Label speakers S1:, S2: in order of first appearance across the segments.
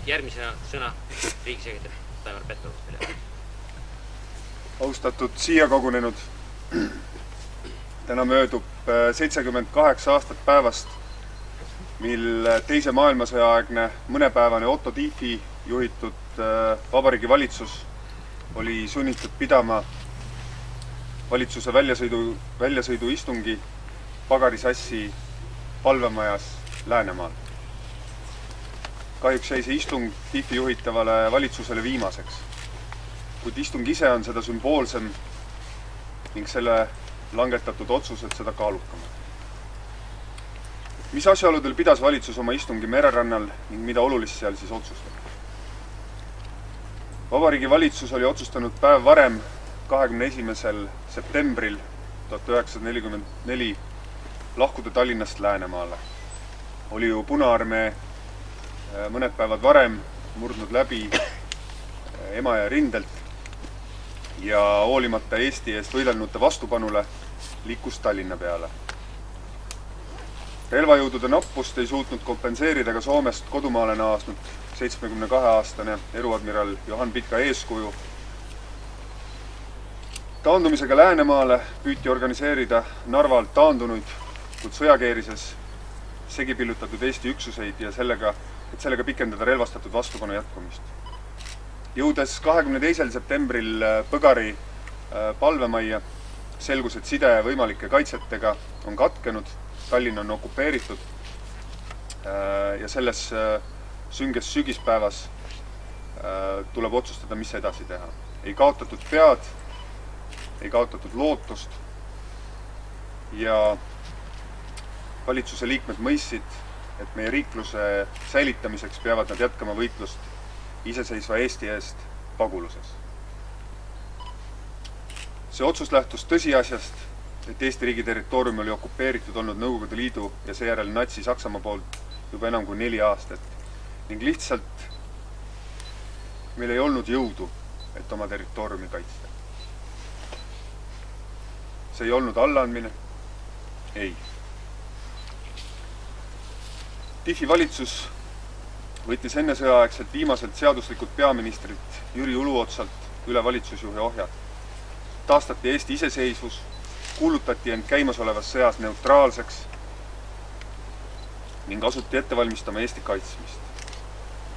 S1: järgmisena sõna riigisekretär Taimar Petrov.
S2: Austatud siia kogunenud, täna möödub 78 aastat päevast, mil teise maailmasõjaaegne mõnepäevane Otto Tiefi juhitud Vabariigi Valitsus oli sunnitud pidama valitsuse väljasõiduistungi Pagarisassi palvemajas Läänemaal. Kahjuks jäi see istung Tiefi juhitavale valitsusele viimaseks, kuid istung ise on seda sümboolsem ning selle langetatud otsused seda kaalukamad. Mis asjaoludel pidas valitsus oma istungi mererannal ning mida olulist seal siis otsustab? Vabariigi valitsus oli otsustanud päev varem, 21. septembril 1944 lahkuda Tallinnast Läänemaale. Oli ju Punaarmee mõned päevad varem murdnud läbi Emajõe rindelt ja hoolimata Eesti eest võidelnute vastupanule liikus Tallinna peale. Relvajõudude nappust ei suutnud kompenseerida ka Soomest kodumaale naasnud 72-aastane eruadmiral Johan Pika eeskuju. Taandumisega Läänemaale püüti organiseerida Narvalt taandunuid, kuid sõjakeerises segi pillutatud Eesti üksuseid ja sellega pikendada relvastatud vastupanu jätkumist. Jõudes 22. septembril Põgari palvemajja, selgus, et side võimalike kaitsetega on katkenud, Tallinn on okupeeritud ja selles sünges sügispäevas tuleb otsustada, mis edasi teha. Ei kaotatud pead, ei kaotatud lootust ja valitsuse liikmed mõistsid, et meie riikluse säilitamiseks peavad nad jätkama võitlust iseseisva Eesti eest paguluses. See otsus lähtus tõsiasjast, et Eesti riigi territoorium oli okupeeritud olnud Nõukogude Liidu ja seejärel Natsi-Saksamaa poolt juba enam kui 4 aastat ning lihtsalt meil ei olnud jõudu, et oma territooriumi kaitsta. See ei olnud allaandmine? Ei. Tiefi valitsus võttis enne sõjaaegselt viimaselt seaduslikult peaministrit Jüri Uluotsalt üle valitsusjuhi ohjad. Taastati Eesti iseseisvus, kuulutati end käimasolevas sõjas neutraalseks ning asuti ette valmistama Eesti kaitsmist.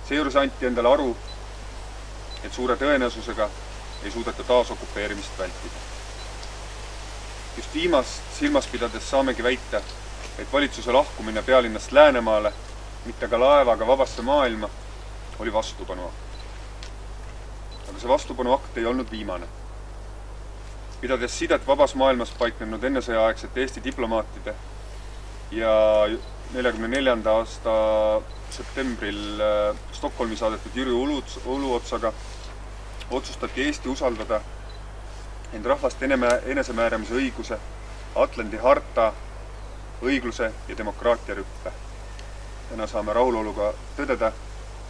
S2: Seejuures anti endale aru, et suure tõenäosusega ei suudeta taasokupeerimist vältida. Just viimast silmas pidades saamegi väita, et valitsuse lahkumine pealinnast Läänemaale, mitte ka laevaga vabasse maailma, oli vastupanuakt. Aga see vastupanuakt ei olnud viimane. Pidades sidet vabas maailmas paiknenud ennesõjaaegsete Eesti diplomaatide ja 1944. aasta septembril Stockholmi saadetud Jüri Uluotsaga otsustati Eesti usaldada end rahvaste enesemääramise õiguse, Atlandi harta, õigluse ja demokraatia rüppe. Täna saame rahuloluga tõdeda,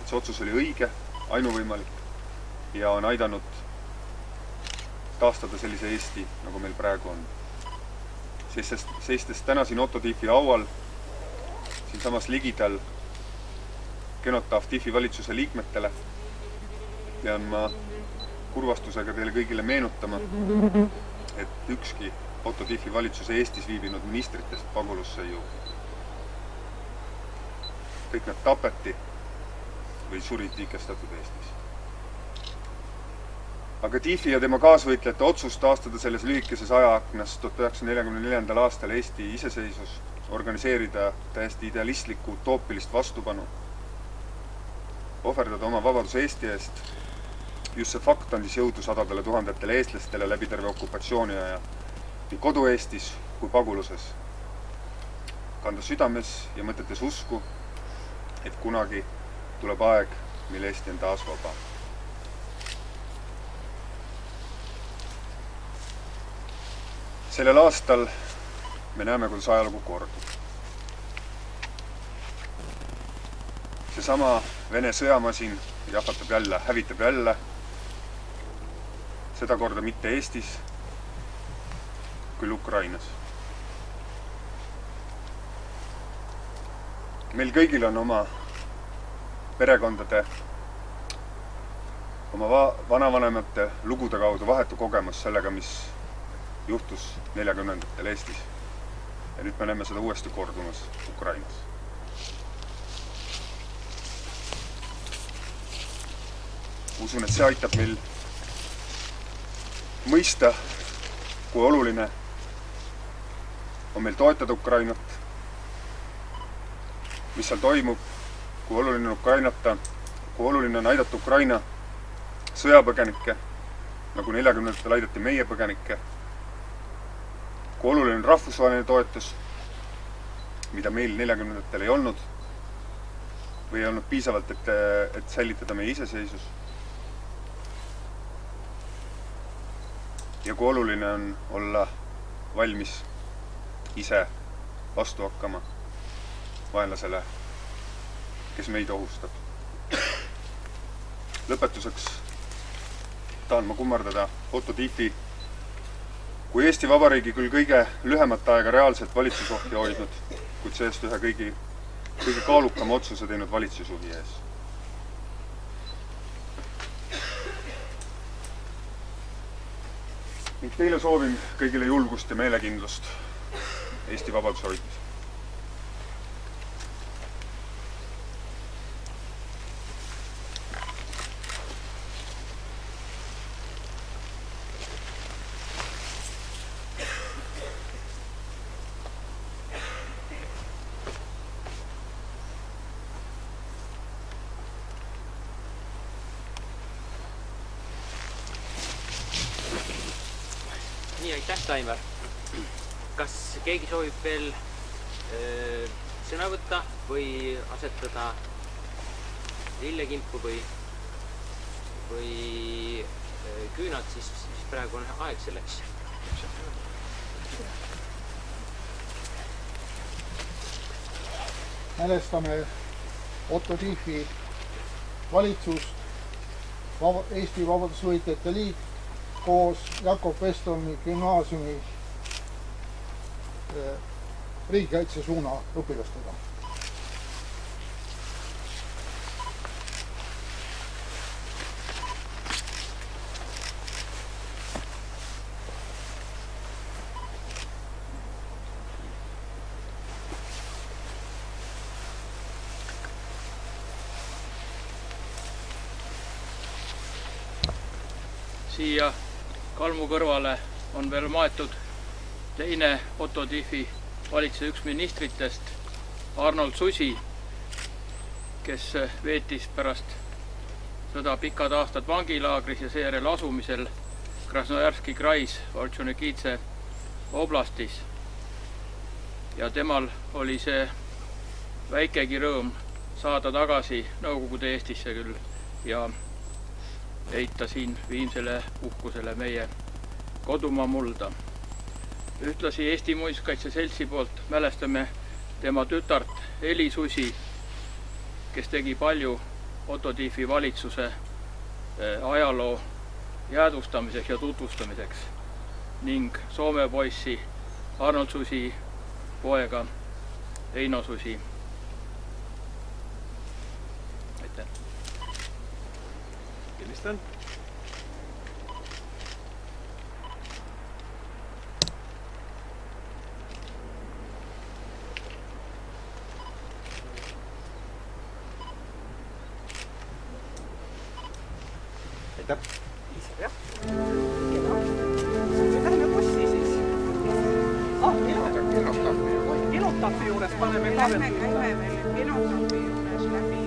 S2: et see otsus oli õige, ainuvõimalik ja on aidanud taastada sellise Eesti, nagu meil praegu on. Seistes täna siin Otto Tiefi aual, siin samas ligidal kenotav Tiefi valitsuse liikmetele, pean ma kurvastusega teile kõigile meenutama, et ükski Otto Tiefi valitsuse Eestis viibinud ministritest pagulusse ei jõudnud. Kõik nad tapeti või surid liikestatud Eestis. Aga Tiefi ja tema kaasvõitlejate otsus taastada selles lühikeses ajaaknas 1944. aastal Eesti iseseisvus, organiseerida täiesti idealistlikku utoopilist vastupanu, ohverdada oma vabadus Eesti eest, just see fakt andis jõudu sadadele tuhandetele eestlastele läbi terve okupatsiooni aja nii kodu Eestis kui paguluses. Kanda südames ja mõtetes usku, et kunagi tuleb aeg, mil Eesti on taas vaba. Sellel aastal me näeme, kuidas ajalugu kordub. Seesama Vene sõjamasin jahvatab jälle, hävitab jälle, seda korda mitte Eestis, küll Ukrainas. Meil kõigil on oma perekondade oma vanavanemate lugude kaudu vahetu kogemus sellega, mis juhtus 40ndatel Eestis. Ja nüüd me näeme seda uuesti kordumas Ukrainas. Usun, et see aitab meil mõista, kui oluline on meil toetada Ukrainat, mis seal toimub, kui oluline on Ukrainata, kui oluline on aidata Ukraina sõjapõgenikke, nagu 40ndatel aidati meie põgenikke, kui oluline on rahvusvaheline toetus, mida meil 40ndatel ei olnud või ei olnud piisavalt, et säilitada meie iseseisus. Ja kui oluline on olla valmis ise vastu hakkama vaenlasele, kes meid ohustab. Lõpetuseks tahan ma kummardada Otto Tiefi kui Eesti Vabariigi küll kõige lühemat aega reaalselt valitsusohti hoidnud, kuid seest ühe kõige kaalukama otsuse teinud valitsusjuhi ees. Ning teile soovin kõigile julgust ja meelekindlust Eesti vabaduse hoidmisel.
S1: Nii, aitäh, Taimar. Kas keegi soovib veel sõna võtta või asetada lillekimpu või küünad, siis praegu on aeg selleks.
S3: Mälestame Otto Tiefi valitsust, Eesti Vabadusvõitlejate Liit koos Jakob Westormi gümnaasiumi riigikaitse suuna õpilastega.
S4: Siia kalmu kõrvale on veel maetud teine Otto Tiefi valitsuse üks ministritest, Arnold Susi, kes veetis pärast sõda pikad aastad vangilaagris ja seejärel asumisel Krasnojarski krais Voltšonikidze oblastis. Ja temal oli see väikegi rõõm saada tagasi Nõukogude Eestisse küll ja heita siin viimsele uhkusele meie kodumaa mulda. Ühtlasi Eesti Muinsuskaitse Seltsi poolt mälestame tema tütart Eli Susi, kes tegi palju Otto Tiefi valitsuse ajaloo jäädvustamiseks ja tutvustamiseks ning Soome poissi Arnold Susi poega Eino Susi. Aitäh!
S5: Kilistan. Aitäh!
S6: Ise, jah. Lähme bussi siis. Kenotappi juures paneme ka veel. Lähme veel Kenotappi juures läbi.